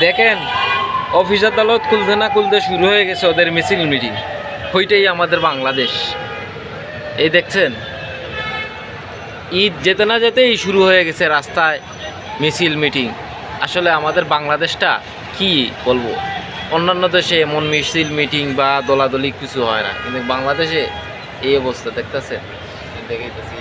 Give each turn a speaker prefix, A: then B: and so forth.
A: দেখেন অফিস আদালত খুলতে না খুলতে শুরু হয়ে গেছে ওদের মিছিল মিটিং। ওইটাই আমাদের বাংলাদেশ। এই দেখছেন ঈদ যেতে না যেতেই শুরু হয়ে গেছে রাস্তায় মিছিল মিটিং। আসলে আমাদের বাংলাদেশটা কি বলবো, অন্যান্য দেশে এমন মিছিল মিটিং বা দলাদলি কিছু হয় না, কিন্তু বাংলাদেশে এই অবস্থা দেখতেছেন, দেখেইতেছি।